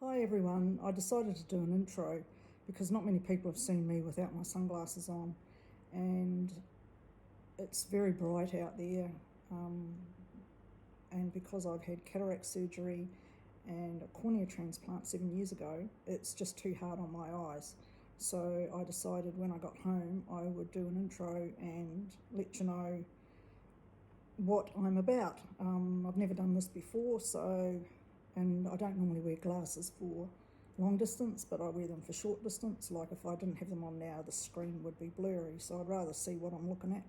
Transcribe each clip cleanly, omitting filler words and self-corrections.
Hi everyone, I decided to do an intro because not many people have seen me without my sunglasses on, and it's very bright out there, and because I've had cataract surgery and a cornea transplant 7 years ago, it's just too hard on my eyes. So I decided when I got home I would do an intro and let you know what I'm about. I've never done this before, and I don't normally wear glasses for long distance, but I wear them for short distance. Like if I didn't have them on now, the screen would be blurry, so I'd rather see what I'm looking at.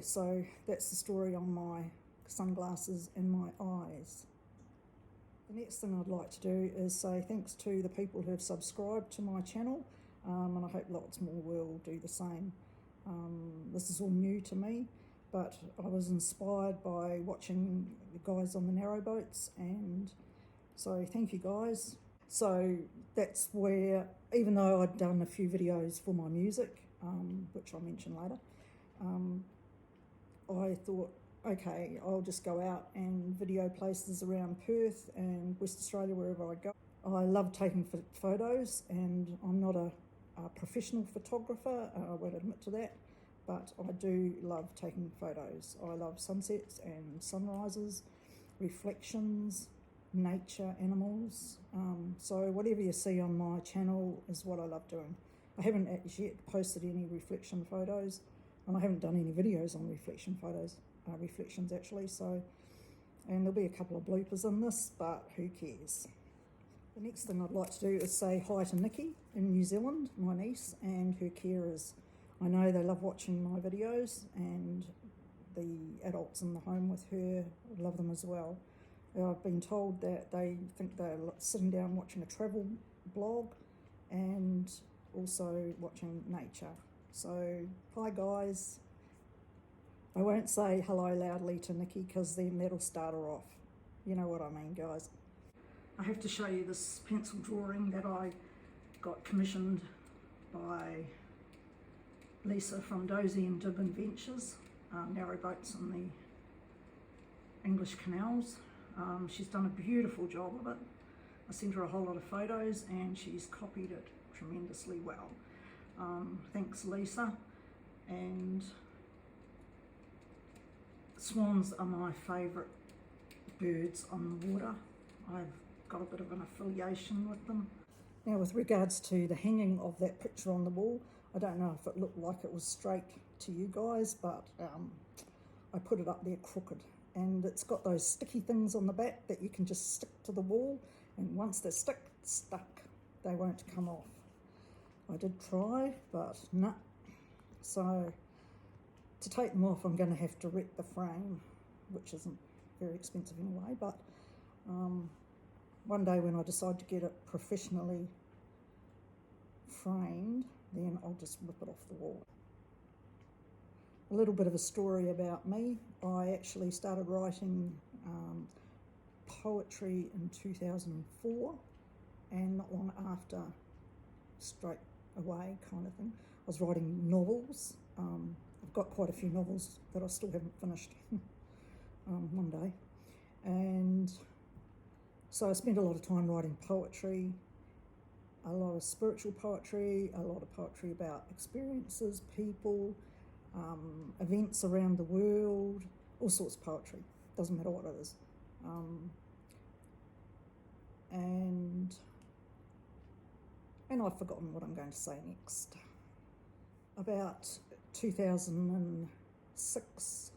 So that's the story on my sunglasses and my eyes. The next thing I'd like to do is say thanks to the people who have subscribed to my channel, and I hope lots more will do the same. This is all new to me, but I was inspired by watching the guys on the narrowboats, and so thank you guys. So that's where, even though I'd done a few videos for my music, which I'll mention later, I thought, okay, I'll just go out and video places around Perth and West Australia, wherever I go. I love taking photos, and I'm not a professional photographer, I won't admit to that, but I do love taking photos. I love sunsets and sunrises, reflections, nature, animals. So whatever you see on my channel is what I love doing. I haven't as yet posted any reflection photos, and I haven't done any videos on reflections actually, so, and there'll be a couple of bloopers in this, but who cares. The next thing I'd like to do is say hi to Nikki in New Zealand, my niece, and her carers. I know they love watching my videos, and the adults in the home with her love them as well. I've been told that they think they're sitting down watching a travel blog and also watching nature. So, hi guys. I won't say hello loudly to Nikki because then that'll start her off. You know what I mean, guys. I have to show you this pencil drawing that I got commissioned by Lisa from Dozy and Dib Adventures, narrowboats in the English canals. She's done a beautiful job of it. I sent her a whole lot of photos and she's copied it tremendously well. Thanks, Lisa. And swans are my favourite birds on the water. I've got a bit of an affiliation with them. Now, with regards to the hanging of that picture on the wall, I don't know if it looked like it was straight to you guys, but I put it up there crooked, and it's got those sticky things on the back that you can just stick to the wall, and once they're stuck, they won't come off. I did try, but nah. So to take them off, I'm going to have to wreck the frame, which isn't very expensive anyway, but one day when I decide to get it professionally framed, then I'll just rip it off the wall. A little bit of a story about me. I actually started writing poetry in 2004, and not long after, straight away kind of thing, I was writing novels. I've got quite a few novels that I still haven't finished one day. And so I spent a lot of time writing poetry, a lot of spiritual poetry, a lot of poetry about experiences, people, events around the world, all sorts of poetry. Doesn't matter what it is. And I've forgotten what I'm going to say next. About 2006,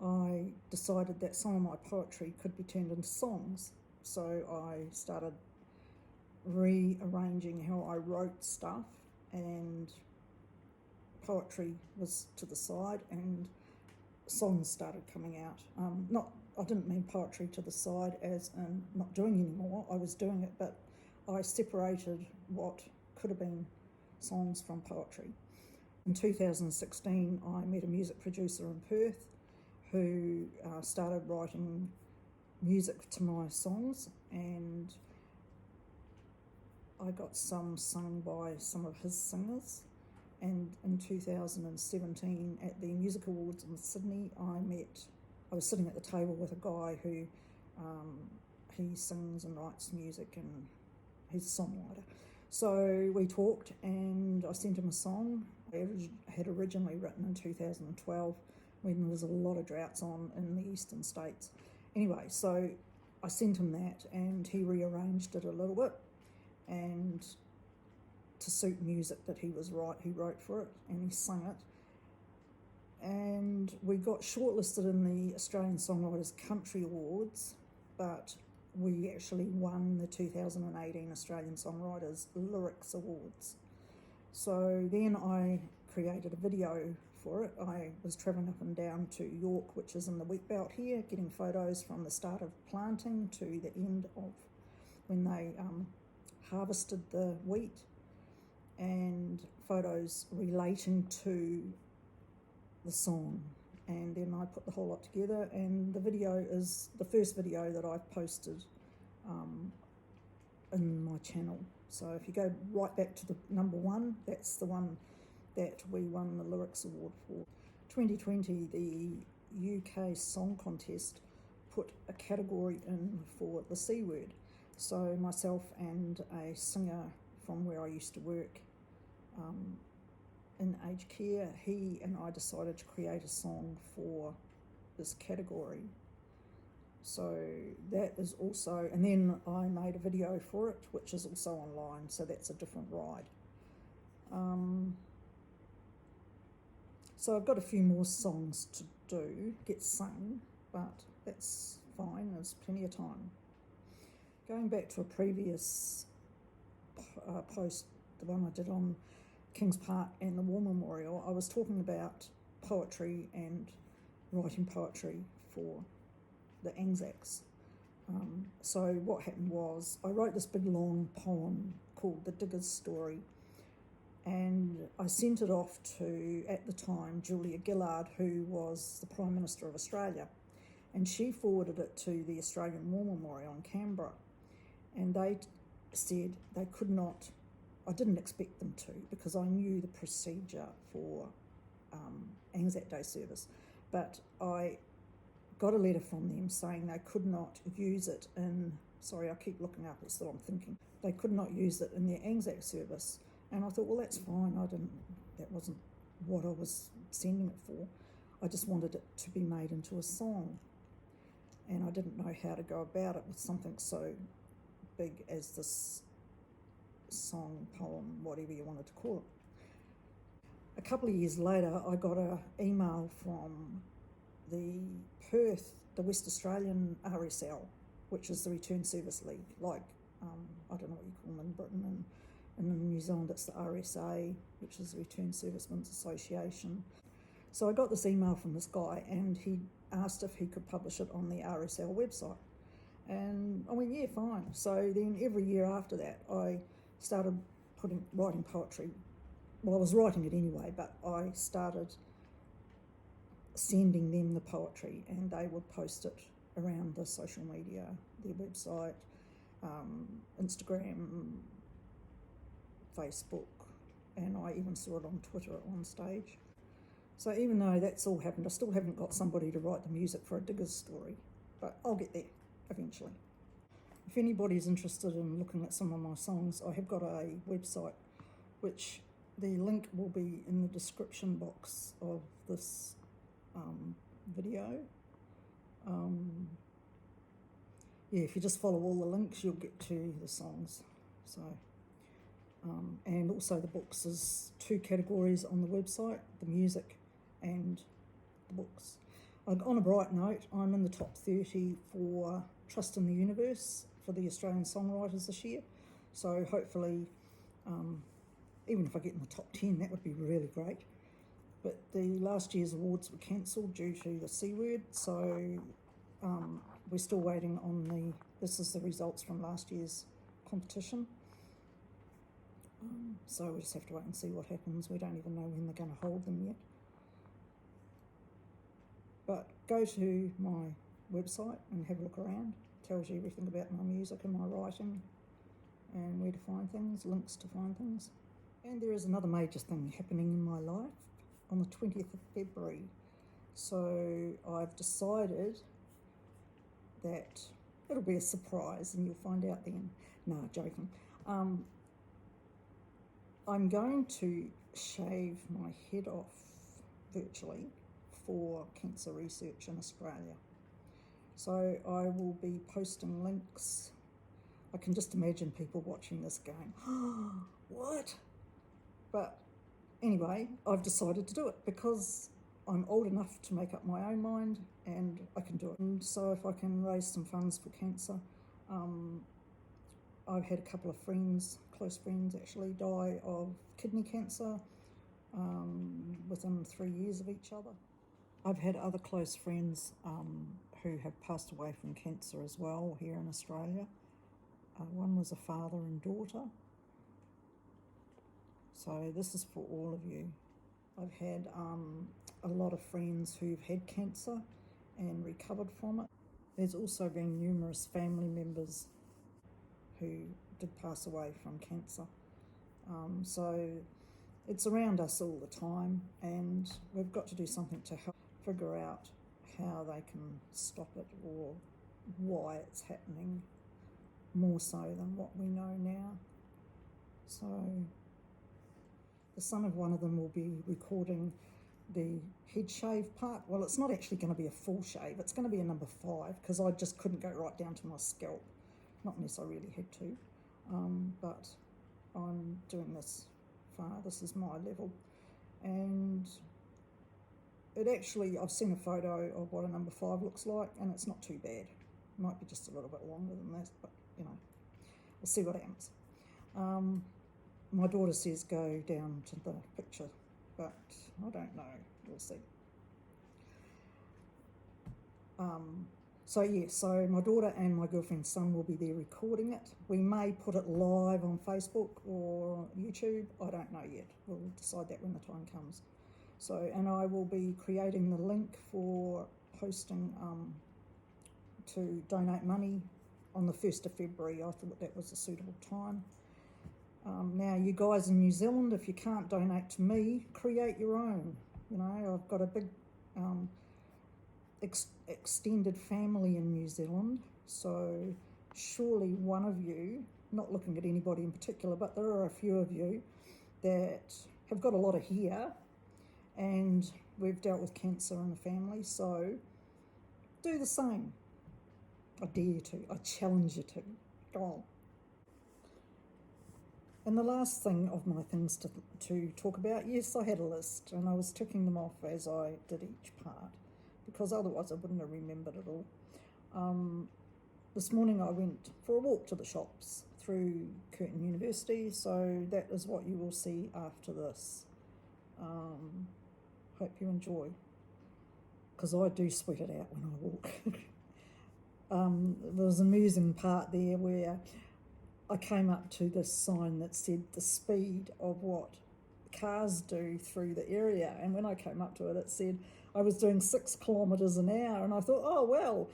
I decided that some of my poetry could be turned into songs. So I started rearranging how I wrote stuff, and poetry was to the side and songs started coming out. I didn't mean poetry to the side as in not doing anymore. I was doing it, but I separated what could have been songs from poetry. In 2016, I met a music producer in Perth who started writing music to my songs, and I got some sung by some of his singers. And in 2017 at the Music Awards in Sydney, I was sitting at the table with a guy who he sings and writes music and he's a songwriter. So we talked and I sent him a song I had originally written in 2012 when there was a lot of droughts on in the eastern states. Anyway, so I sent him that and he rearranged it a little bit and to suit music that he wrote for it, and he sang it. And we got shortlisted in the Australian Songwriters Country Awards, but we actually won the 2018 Australian Songwriters Lyrics Awards. So then I created a video for it. I was travelling up and down to York, which is in the wheat belt here, getting photos from the start of planting to the end of when they harvested the wheat, and photos relating to the song. And then I put the whole lot together, and the video is the first video that I've posted in my channel. So if you go right back to the number one, that's the one that we won the Lyrics Award for. 2020, the UK Song Contest put a category in for the C word. So myself and a singer from where I used to work in aged care, he and I decided to create a song for this category. So that is also, and then I made a video for it, which is also online, so that's a different ride. So I've got a few more songs to do, get sung, but that's fine, there's plenty of time. Going back to a previous post, the one I did on Kings Park and the War Memorial, I was talking about poetry and writing poetry for the Anzacs. So what happened was I wrote this big long poem called The Digger's Story, and I sent it off to, at the time, Julia Gillard, who was the Prime Minister of Australia, and she forwarded it to the Australian War Memorial in Canberra, and they said they could not, I didn't expect them to, because I knew the procedure for Anzac Day service, but I got a letter from them saying they could not use it in, sorry, I keep looking up, it's that I'm thinking, they could not use it in their Anzac service. And I thought, well, that's fine, that wasn't what I was sending it for. I just wanted it to be made into a song. And I didn't know how to go about it with something so big as this song, poem, whatever you wanted to call it. A couple of years later, I got an email from the Perth, the West Australian RSL, which is the Return Service League, like, I don't know what you call them in Britain, and in New Zealand it's the RSA, which is the Return Servicemen's Association. So I got this email from this guy, and he asked if he could publish it on the RSL website. And I went, yeah, fine. So then every year after that, I started writing poetry. Well, I was writing it anyway, but I started sending them the poetry, and they would post it around the social media, their website, Instagram, Facebook, and I even saw it on Twitter at one stage. So even though that's all happened, I still haven't got somebody to write the music for A Digger's Story, but I'll get there eventually. If anybody's interested in looking at some of my songs, I have got a website, which the link will be in the description box of this video. Yeah, if you just follow all the links, you'll get to the songs. So, and also the books, is 2 categories on the website, the music and the books. On a bright note, I'm in the top 30 for Trust in the Universe for the Australian Songwriters this year. So hopefully, even if I get in the top 10, that would be really great. But the last year's awards were cancelled due to the C word, so we're still waiting on this is the results from last year's competition. So we just have to wait and see what happens. We don't even know when they're going to hold them yet. But go to my website and have a look around. It tells you everything about my music and my writing and where to find things, links to find things. And there is another major thing happening in my life on the 20th of February. So I've decided that It'll be a surprise and you'll find out then. No, joking. I'm going to shave my head off virtually for cancer research in Australia. So I will be posting links. I can just imagine people watching this going, oh, what? But anyway, I've decided to do it because I'm old enough to make up my own mind and I can do it. And so if I can raise some funds for cancer, I've had a couple of friends, close friends actually, die of kidney cancer within 3 years of each other. I've had other close friends who have passed away from cancer as well here in Australia. One was a father and daughter. So this is for all of you. I've had a lot of friends who've had cancer and recovered from it. There's also been numerous family members who did pass away from cancer. So it's around us all the time, and we've got to do something to help figure out how they can stop it or why it's happening more so than what we know now. So the son of one of them will be recording the head shave part. Well, it's not actually going to be a full shave. It's going to be a number 5 because I just couldn't go right down to my scalp, not unless I really had to. But I'm doing this far. This is my level. And it actually, I've seen a photo of what a number 5 looks like, and it's not too bad. Might be just a little bit longer than that, but you know, we'll see what happens. My daughter says go down to the picture, but I don't know. We'll see. So my daughter and my girlfriend's son will be there recording it. We may put it live on Facebook or YouTube. I don't know yet. We'll decide that when the time comes. So, and I will be creating the link for posting to donate money on the 1st of February. I thought that was a suitable time. Now, you guys in New Zealand, if you can't donate to me, create your own. You know, I've got a big extended family in New Zealand, so surely one of you, not looking at anybody in particular, but there are a few of you that have got a lot of hair, and we've dealt with cancer in the family, so do the same. I dare you to. I challenge you to. Go on. And the last thing of my things to talk about, yes, I had a list and I was ticking them off as I did each part because otherwise I wouldn't have remembered it all. This morning I went for a walk to the shops through Curtin University, so that is what you will see after this. Hope you enjoy, because I do sweat it out when I walk. There was an amusing part there where I came up to this sign that said the speed of what cars do through the area, and when I came up to it, it said I was doing 6 kilometres an hour, and I thought, oh well.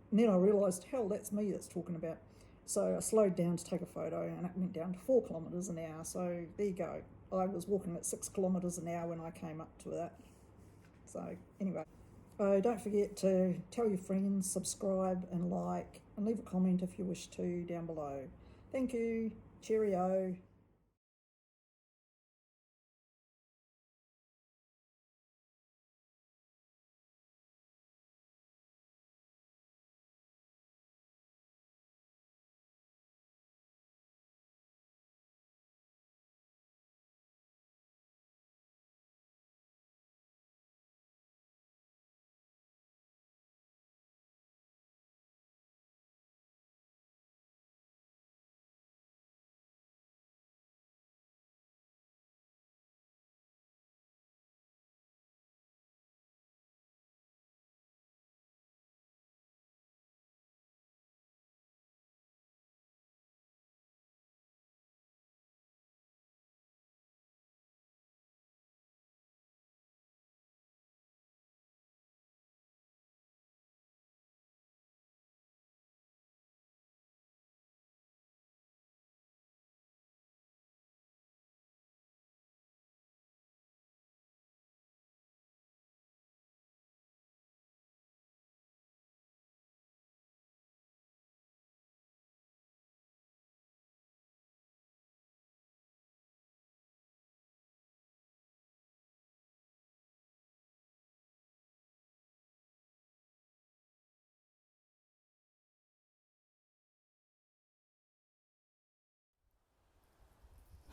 And then I realised, hell, that's me that's talking about. So I slowed down to take a photo, and it went down to 4 kilometres an hour. So there you go. I was walking at 6 kilometres an hour when I came up to that. So anyway, don't forget to tell your friends, subscribe and like, and leave a comment if you wish to down below. Thank you. Cheerio.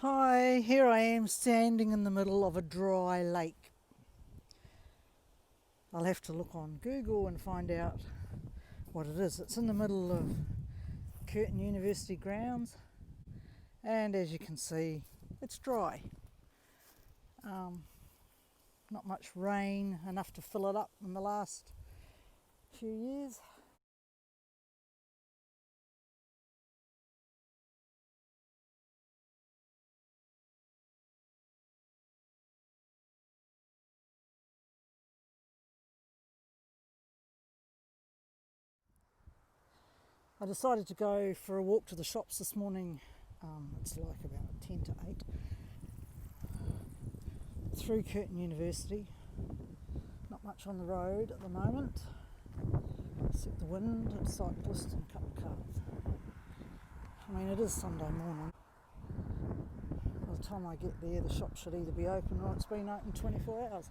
Hi, here I am standing in the middle of a dry lake. I'll have to look on Google and find out what it is. It's in the middle of Curtin University grounds, and as you can see, it's dry. Not much rain, enough to fill it up in the last few years. I decided to go for a walk to the shops this morning. It's like about 10 to 8 through Curtin University. Not much on the road at the moment, except the wind, a cyclist and a couple of cars. I mean, it is Sunday morning. By the time I get there, the shop should either be open or it's been open 24 hours.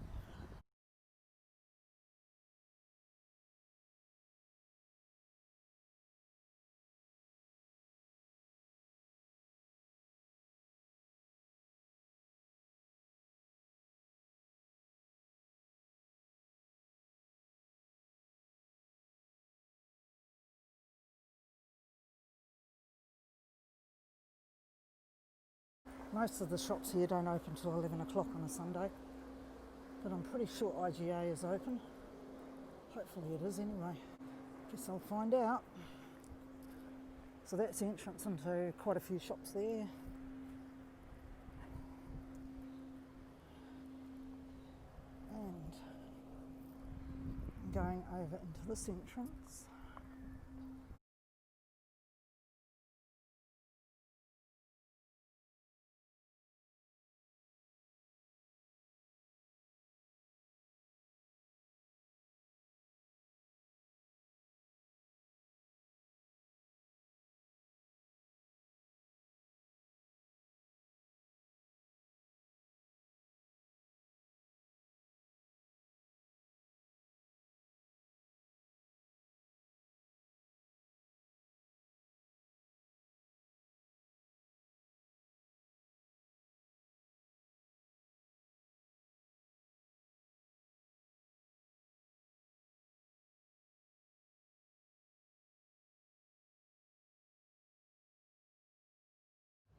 Most of the shops here don't open till 11 o'clock on a Sunday, but I'm pretty sure IGA is open. Hopefully it is anyway. Guess I'll find out. So that's the entrance into quite a few shops there. And I'm going over into this entrance.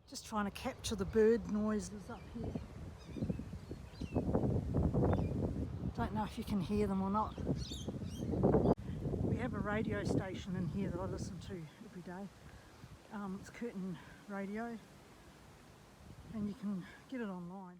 Just trying to capture the bird noises up here. Don't know if you can hear them or not. We have a radio station in here that I listen to every day. It's Curtin Radio, and you can get it online.